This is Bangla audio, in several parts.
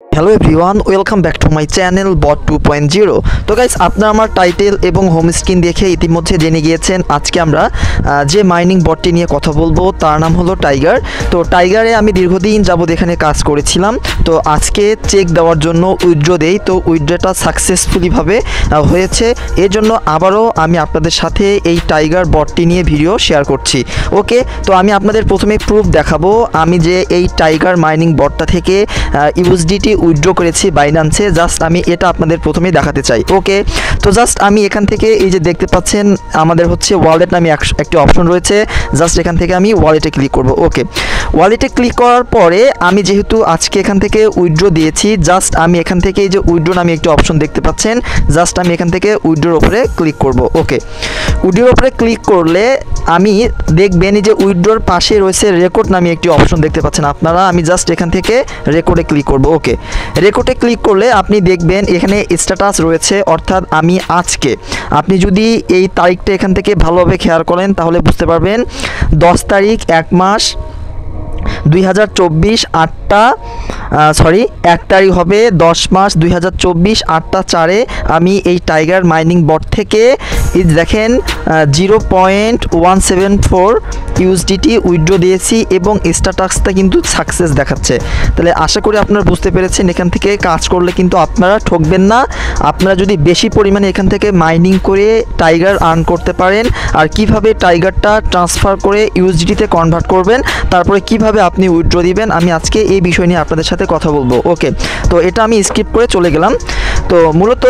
Hello everyone, welcome back to my channel bot 2.0। তো গাইস, আপনারা আমার টাইটেল এবং হোম স্ক্রিন দেখে ইতিমধ্যে জেনে গিয়েছেন আজকে আমরা যে মাইনিং বটটি নিয়ে কথা বলবো তার নাম হলো টাইগার। তো টাইগারে আমি দীর্ঘদিন যাবত এখানে কাজ করেছিলাম। তো আজকে চেক দেওয়ার জন্য উইথড্র দেই, তো উইথড্রটা সাকসেসফুলিভাবে হয়েছে। এর জন্য আবারও আমি আপনাদের সাথে এই টাইগার বটটি নিয়ে ভিডিও শেয়ার করছি। ওকে, তো আমি আপনাদের প্রথমে প্রুফ দেখাবো আমি যে এই টাইগার মাইনিং বটটা থেকে ইউএসডিটি উইথড্র করেছি বাইন্যান্সে। জাস্ট আমি এটা আপনাদের প্রথমেই দেখাতে চাই। ওকে, তো জাস্ট আমি এখান থেকে এই যে দেখতে পাচ্ছেন আমাদের হচ্ছে ওয়ালেট নামে একটি অপশন রয়েছে। জাস্ট এখান থেকে আমি ওয়ালেটে ক্লিক করব। ওকে, ওয়ালেটে ক্লিক করার পরে আমি যেহেতু আজকে এখান থেকে উইথড্র দিয়েছি, জাস্ট আমি এখান থেকে এই যে উইথড্র নামে একটি অপশন দেখতে পাচ্ছেন, জাস্ট আমি এখান থেকে উইথড্রোর উপরে ক্লিক করব। ওকে, উইথড্রোর উপরে ক্লিক করলে আমি দেখবেন এই যে উইথড্রোর পাশে রয়েছে রেকর্ড নামে একটি অপশন দেখতে পাচ্ছেন আপনারা। আমি জাস্ট এখান থেকে রেকর্ডে ক্লিক করব। ওকে, রেকর্ডে ক্লিক করলে আপনি দেখবেন এখানে স্ট্যাটাস রয়েছে, অর্থাৎ আমি আজকে, আপনি যদি এই তারিখটা এখান থেকে ভালোভাবে খেয়াল করেন তাহলে বুঝতে পারবেন 10 তারিখ 1 মাস 2024 1 তারিখ হবে 10 মাস 2024 8টা 4-এ আমি এই টাইগার মাইনিং বট থেকে দেখেন 0.174 ইউএসডিটি উইথড্র দিয়েছি এবং স্ট্যাটাসটা কিন্তু সাকসেস দেখাচ্ছে। তাহলে আশা করি আপনারা বুঝতে পেরেছেন এখান থেকে কাজ করলে কিন্তু আপনারা ঠকবেন না। আপনারা যদি বেশি পরিমাণে এখান থেকে মাইনিং করে টাইগার আর্ন করতে পারেন, আর কিভাবে টাইগারটা ট্রান্সফার করে ইউএসডিটিতে কনভার্ট করবেন, তারপরে কিভাবে আপনি উইথড্র দিবেন, আমি আজকে এই বিষয় নিয়ে আপনাদের সাথে কথা বলবো। ওকে, তো এটা আমি স্কিপ করে চলে গেলাম। তো মূলত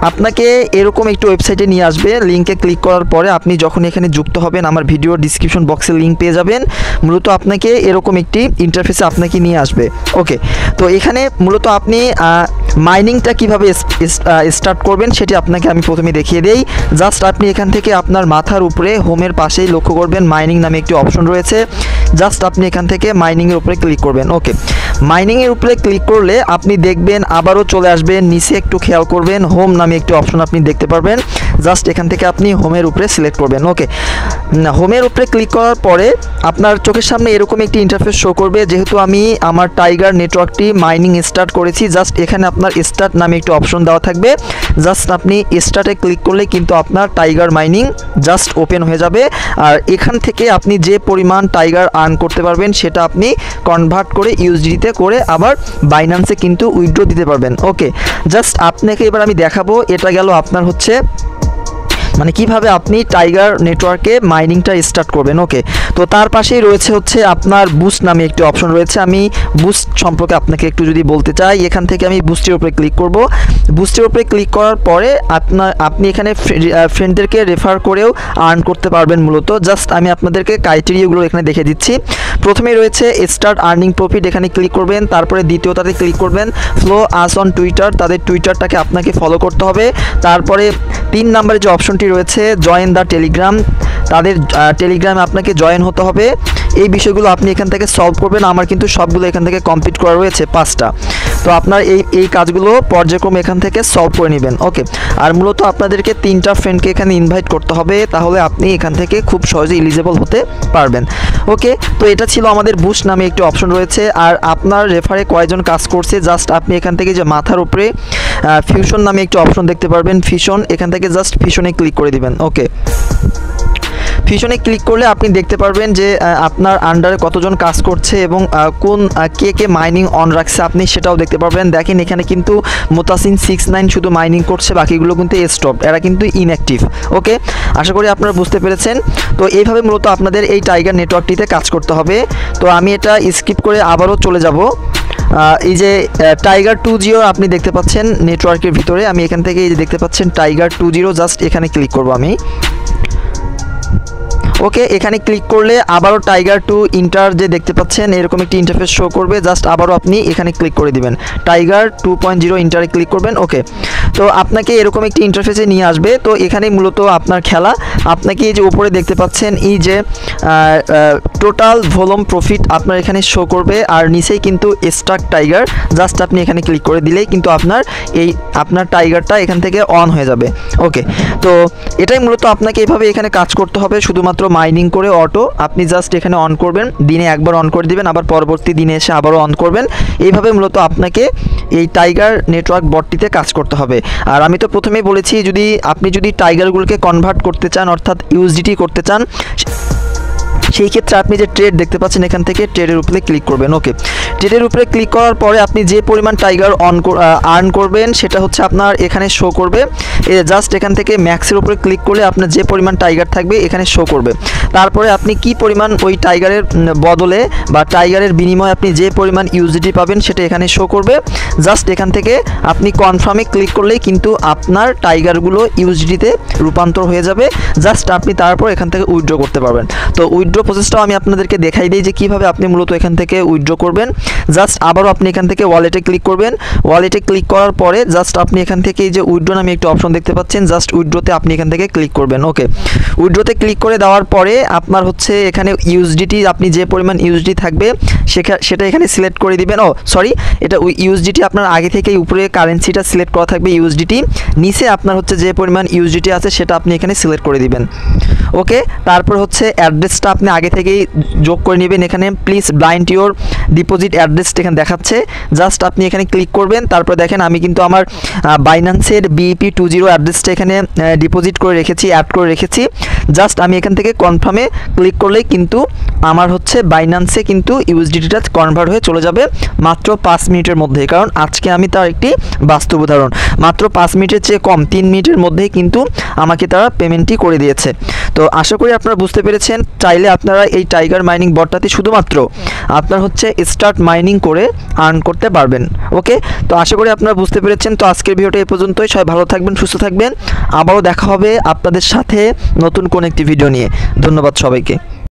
আপনাকে এরকম একটি ওয়েবসাইটে নিয়ে আসবে। লিঙ্কে ক্লিক করার পরে আপনি যখন এখানে যুক্ত হবেন আমার ভিডিও ডিসক্রিপশন বক্সে লিঙ্ক পেয়ে যাবেন। মূলত আপনাকে এরকম একটি ইন্টারফেসে আপনাকে নিয়ে আসবে। ওকে, তো এখানে মূলত আপনি মাইনিংটা কিভাবে স্টার্ট করবেন সেটি আপনাকে আমি প্রথমে দেখিয়ে দেই। জাস্ট আপনি এখান থেকে আপনার মাথার উপরে হোমের পাশেই লক্ষ্য করবেন মাইনিং নামে একটি অপশন রয়েছে। জাস্ট আপনি এখান থেকে মাইনিংয়ের উপরে ক্লিক করবেন। ওকে, মাইনিংয়ের উপরে ক্লিক করলে আপনি দেখবেন আবারও চলে আসবেন নিচে, একটু খেয়াল করবেন হোম নামে একটি অপশন আপনি দেখতে পারবেন। জাস্ট এখান থেকে আপনি হোমের উপরে সিলেক্ট করবেন। ওকে, হোমের উপরে ক্লিক করার পরে আপনার চোখের সামনে এরকম একটি ইন্টারফেস শো করবে। যেহেতু আমি আমার টাইগার নেটওয়ার্কটি মাইনিং স্টার্ট করেছি, জাস্ট এখানে আপনার স্টার্ট নামে একটি অপশন দেওয়া থাকবে। জাস্ট আপনি স্টার্টে ক্লিক করলে কিন্তু আপনার টাইগার মাইনিং জাস্ট ওপেন হয়ে যাবে। আর এখান থেকে আপনি যে পরিমাণ টাইগার আর্ন করতে পারবেন সেটা আপনি কনভার্ট করে ইউএসডিতে করে আবার বাইন্যান্সে কিন্তু উইথড্র দিতে পারবেন। ওকে, জাস্ট আপনাকে এবার আমি দেখাবো। এটা গেল আপনার হচ্ছে মানে কিভাবে আপনি টাইগার নেটওয়ার্কে মাইনিংটা স্টার্ট করবেন। ওকে, তো তার পাশেই রয়েছে হচ্ছে আপনার বুস্ট নামে একটি অপশন রয়েছে। আমি বুস্ট সম্পর্কে আপনাকে একটু যদি বলতে চাই, এখান থেকে আমি বুস্টের উপরে ক্লিক করব। বুস্টের উপরে ক্লিক করার পরে আপনি এখানে ফ্রেন্ডদেরকে রেফার করেও আর্ন করতে পারবেন। মূলত জাস্ট আমি আপনাদেরকে ক্রাইটেরিয়াগুলো এখানে দেখে দিচ্ছি। প্রথমেই রয়েছে স্টার্ট আর্নিং প্রফিট, এখানে ক্লিক করবেন। তারপরে দ্বিতীয়টাতে ক্লিক করবেন ফলো আস অন টুইটার, তাদের টুইটারটাকে আপনাকে ফলো করতে হবে। তারপরে 3 নম্বরে যে অপশনটি রয়েছে জয়েন দ্য টেলিগ্রাম, তাদের টেলিগ্রামে আপনাকে জয়েন হতে হবে। এই বিষয়গুলো আপনি এখান থেকে সলভ করবেন। আমার কিন্তু সবগুলো এখান থেকে কমপ্লিট করা রয়েছে 5টা। তো আপনার এই কাজগুলো পর্যায়ক্রমে এখান থেকে সলভ করে নেবেন। ওকে, আর মূলত আপনাদেরকে 3টা ফ্রেন্ডকে এখানে ইনভাইট করতে হবে, তাহলে আপনি এখান থেকে খুব সহজে এলিজিবল হতে পারবেন। ওকে, তো এটা ছিল আমাদের বুস্ট নামে একটি অপশন রয়েছে। আর আপনার রেফারে কয়জন কাজ করছে, জাস্ট আপনি এখান থেকে যে মাথার উপরে ফিউশন নামে একটি অপশন দেখতে পারবেন, ফিউশন, এখান থেকে জাস্ট ফিউশনে ক্লিক করে দিবেন। ওকে, ফিউশনে ক্লিক করলে আপনি দেখতে পারবেন যে আপনার আন্ডারে কতজন কাজ করছে এবং কে মাইনিং অন রাখছে আপনি সেটাও দেখতে পারবেন। দেখেন এখানে কিন্তু মোতাসিন 69 শুধু মাইনিং করছে, বাকিগুলো কিন্তু স্টপ, এরা কিন্তু ইনঅ্যাক্টিভ। ওকে, আশা করি আপনারা বুঝতে পেরেছেন। তো এইভাবে মূলত আপনাদের এই টাইগার নেটওয়ার্কটিতে কাজ করতে হবে। তো আমি এটা স্কিপ করে আবারও চলে যাব। এই যে টাইগার 20 আপনি দেখতে পাচ্ছেন নেটওয়ার্কের ভিতরে। আমি এখান থেকে এই যে দেখতে পাচ্ছেন টাইগার 20, জাস্ট এখানে ক্লিক করব আমি। ওকে, এখানে ক্লিক করলে আবারও টাইগার 2 ইন্টার যে দেখতে পাচ্ছেন এরকম একটি ইন্টারফেস শো করবে। জাস্ট আবারও আপনি এখানে ক্লিক করে দিবেন, টাইগার 2.0 ইন্টারে ক্লিক করবেন। ওকে, তো আপনাকে এরকম একটি ইন্টারফেসে নিয়ে আসবে। তো এখানে মূলত আপনার খেলা, আপনাকে এই যে উপরে দেখতে পাচ্ছেন এই যে টোটাল ভলিউম প্রফিট আপনার এখানে শো করবে, আর নিচেই কিন্তু স্টাক টাইগার, জাস্ট আপনি এখানে ক্লিক করে দিলেই কিন্তু আপনার টাইগারটা এখান থেকে অন হয়ে যাবে। ওকে, তো এটাই মূলত আপনাকে এইভাবে এখানে কাজ করতে হবে। শুধুমাত্র মাইনিং করে অটো আপনি জাস্ট এখানে অন করবেন, দিনে একবার অন করে দিবেন, আবার পরবর্তী দিনে এসে আবারও অন করবেন। এইভাবে মূলত আপনাকে এই টাইগার নেটওয়ার্ক বটটিতে কাজ করতে হবে। আর আমি তো প্রথমেই বলেছি, আপনি যদি টাইগারগুলোকে কনভার্ট করতে চান অর্থাৎ ইউএসডিটি করতে চান, সেই ক্ষেত্রে আপনি যে ট্রেড দেখতে পাচ্ছেন এখান থেকে ট্রেডের উপরে ক্লিক করবেন। ওকে, ট্রেডের উপরে ক্লিক করার পরে আপনি যে পরিমাণ টাইগার আর্ন করবেন সেটা হচ্ছে আপনার এখানে শো করবে। জাস্ট এখান থেকে ম্যাক্সের উপরে ক্লিক করলে আপনার যে পরিমাণ টাইগার থাকবে এখানে শো করবে। তারপরে আপনি কি পরিমাণ ওই টাইগারের বদলে বা টাইগারের বিনিময়ে আপনি যে পরিমাণ ইউএসডিটি পাবেন সেটা এখানে শো করবে। জাস্ট এখান থেকে আপনি কনফার্মে ক্লিক করলেই কিন্তু আপনার টাইগারগুলো ইউএসডিটিতে রূপান্তর হয়ে যাবে। জাস্ট আপনি তারপর এখান থেকে উইথড্র করতে পারবেন। তো উইথড্র প্রসেসটাও আমি আপনাদেরকে দেখাই দিই যে কীভাবে আপনি মূলত এখান থেকে উইথড্র করবেন। জাস্ট আবারও আপনি এখান থেকে ওয়ালেটে ক্লিক করবেন। ওয়ালেটে ক্লিক করার পরে জাস্ট আপনি এখান থেকে এই যে উইথড্র নামে একটা অপশন দেখতে পাচ্ছেন, জাস্ট উইথড্রতে আপনি এখান থেকে ক্লিক করবেন। ওকে, উইথড্রতে ক্লিক করে দেওয়ার পরে আপনার হচ্ছে এখানে ইউএসডিটি, আপনি যে পরিমাণ ইউএসডি থাকবে সেটা এখানে সিলেক্ট করে দিবেন। এটা ইউএসডিটি আপনার আগে থেকেই উপরে কারেন্সিটা সিলেক্ট করা থাকবে ইউএসডিটি, নিচে আপনার হচ্ছে যে পরিমাণ ইউএসডিটি আছে সেটা আপনি এখানে সিলেক্ট করে দিবেন। ওকে, তারপর হচ্ছে অ্যাড্রেসটা আপনি আগে থেকেই যোগ করে নেবেন। এখানে প্লিজ ব্লাইন্ড ইওর ডিপোজিট অ্যাড্রেসটা এখানে দেখাচ্ছে, জাস্ট আপনি এখানে ক্লিক করবেন। তারপর দেখেন আমি কিন্তু আমার বাইন্যান্সের BEP20 অ্যাড্রেসটা এখানে ডিপোজিট করে রেখেছি, অ্যাড করে রেখেছি। জাস্ট আমি এখান থেকে কনফার্মে ক্লিক করলেই কিন্তু আমার হচ্ছে বাইন্যান্সে কিন্তু ইউএসডিটিটা কনভার্ট হয়ে চলে যাবে মাত্র 5 মিনিটের মধ্যে। কারণ আজকে আমি তার একটি বাস্তব উদাহরণ, মাত্র 5 মিনিটের চেয়ে কম 3 মিনিটের মধ্যেই কিন্তু আমাকে তারা পেমেন্টটি করে দিয়েছে। তো আশা করি আপনারা বুঝতে পেরেছেন। চাইলে আপনারা এই টাইগার মাইনিং বটটাতে শুধুমাত্র আপনার হচ্ছে স্টার্ট মাইনিং করে আর্ন করতে পারবেন। ওকে, তো আশা করি আপনারা বুঝতে পেরেছেন। তো আজকের ভিডিওটা এই পর্যন্তই। সবাই ভালো থাকবেন, সুস্থ থাকবেন। আবারও দেখা হবে আপনাদের সাথে নতুন কোন একটি ভিডিও নিয়ে। ধন্যবাদ সবাইকে।